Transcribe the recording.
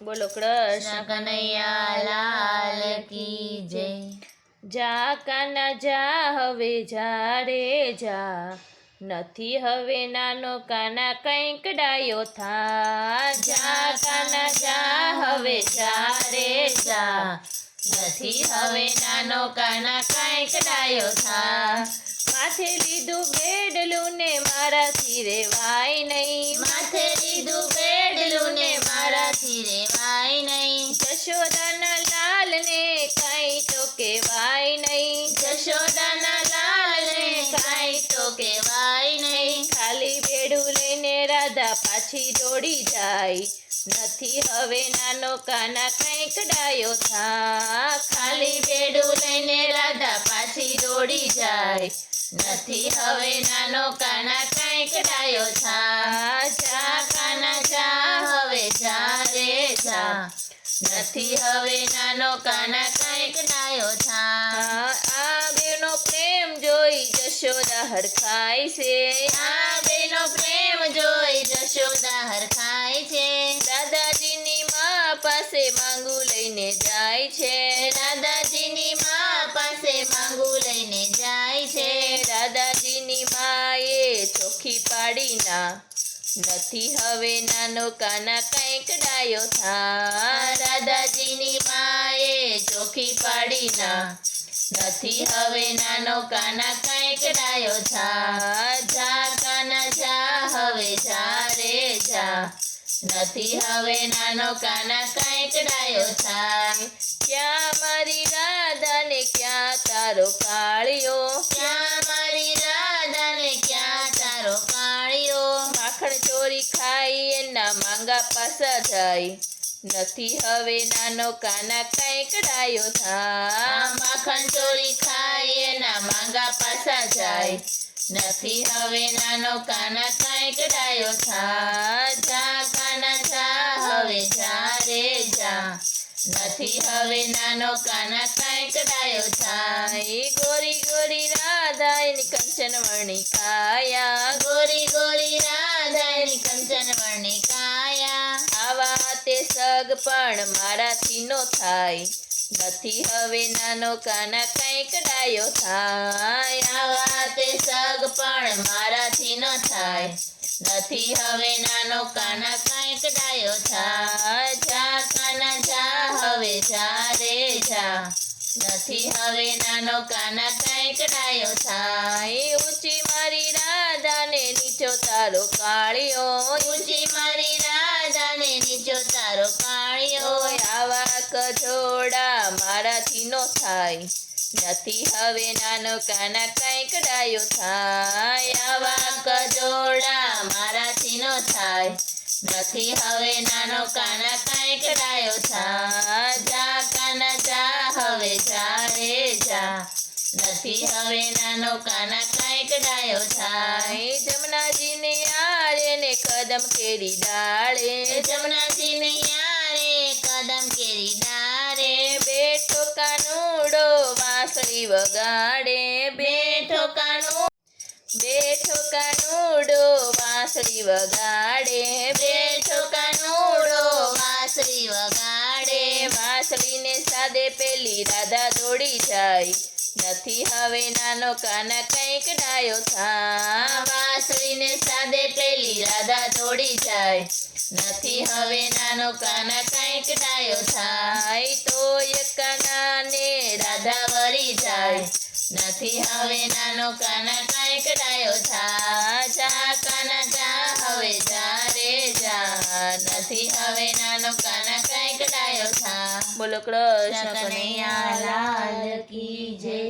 બોલો કૃષ્ણ કનૈયા લાલ કી જય। જા કાના જા હવે જા રે જા, નથી હવે નાનો કાના કંઈક ડાયો થા। જા કાના જા હવે જા રે જા, નથી હવે નાનો કાના કંઈક ડાયો થા। માથે લીધું બેડલું ને મારાથી રેવાય નહીં, માથે લીધું બેડલું ને મારાથી રેવાય નહીં। જશોદાના લાલ ને કાંઈ તો કહેવાય નહીં, જશોદાના લાલ ને કાંઈ તો કહેવાય નહીં। ખાલી બેડું લઈને રાધા પાછી દોડી જાય, નથી હવે નાનો કાના કંઈક ડાયો થા। ખાલી બેડું લઈને રાધા પાછી દોડી જાય, નથી હવે નાનો કાના કંઈક ડાયો થા। જા કાના જા હવે જા રે જા, નથી હવે નાનો કાના કંઈક ડાયો થા। આ બેનો પ્રેમ જોઈ જશોદા હરખાય છે, આ બેનો પ્રેમ જોઈ જશોદા હરખાય છે। દાદાજીની માં પાસે માંગુ લઈને જાય છે, દાદાજીની માં પાસે માંગુ લઈને જાય છે। દાદાજીની માએ ચોખ્ખી પાડી ના, નથી હવે નાનો કાના કંઈક ડાયો થા। દાદાજીની માએ ચોખ્ખી પાડી ના, નથી હવે નાનો કાના કંઈક ડાયો થા। જા કાના જા હવે જા રે જા, નથી હવે નાનો કાના કંઈક ડાયો થા। ક્યાં મારી રાધા ને ક્યાં તારો કાળિયો, ક્યાં મારી રાધા ને ક્યાં તારો કાળિયો। માખણ ચોરી ખાઈ એના માંગા પાસા જાય, નથી હવે નાનો કાના કંઈક ડાયો થા। માખણ ચોરી ખાઈ એના માંગા પાસા જાય, નથી હવે નાનો કાના કંઈક ડાયો થા। જા કાના જા હવે જા રે જા, નથી હવે નાનો કાના કંઈક ડાયો થા। એ ગોરી ગોરી રાધા એની કંચન વર્ણી કાયા, ગોરી ગોરી રાધા એની કંચન વર્ણી કાયા। આવા તે સગ પણ મારાથી નો થાય, નથી હવે નાનો કાના કંઈક ડાયો થાય। આવા તે સગ પણ મારાથી ન થાય, નથી હવે નાનો કાના કંઈક ડાયો થા। જા કાના જા હવે જા રે જા, નથી હવે નાનો કાના કંઈક ડાયો થા। એ ઊંચી મારી રાધા ને નીચો તારો કાળિયો, ઊંચી મારી રાધા ને નીચો તારો કાળિયો। આવા કજોડા મારાથી નો થાય, નથી હવે નાનો કાના કંઈક ડાયો થાય। આવા કજોડા મારાથી ન થાય, નથી હવે નાનો કાના કંઈક ડાયો થા। જા કાના જા હવે જા રે જા, નથી હવે નાનો કાના કંઈક ડાયો થા। જમનાજીને યારે ને કદમ કેરી ડાળે, જમનાજીને યારે કદમ કેરી ડાળે। બેઠો કાનુડો વાંસળી વગાડે, બેઠો કાનુડો વાંસળી વગાડે, બેઠો કાનુડો વાંસળી વગાડે। વાંસળીને સાદે પેલી રાધા દોડી જાય, નથી હવે નાનો કાના કંઈક ડાયો થા। વાંસળીને સાદે પેલી રાધા દોડી જાય, નથી હવે નાનો કાના કંઈક ડાયો થા। તો એક કાના ને રાધા વળી જાય, નથી હવે નાનો કાના કંઈક ડાયો થા। જા કાના જા હવે જા રે જા, નથી હવે નાનો કાના કંઈક ડાયો થા। બોલો કૃષ્ણ કનૈયા લાલ કી જય।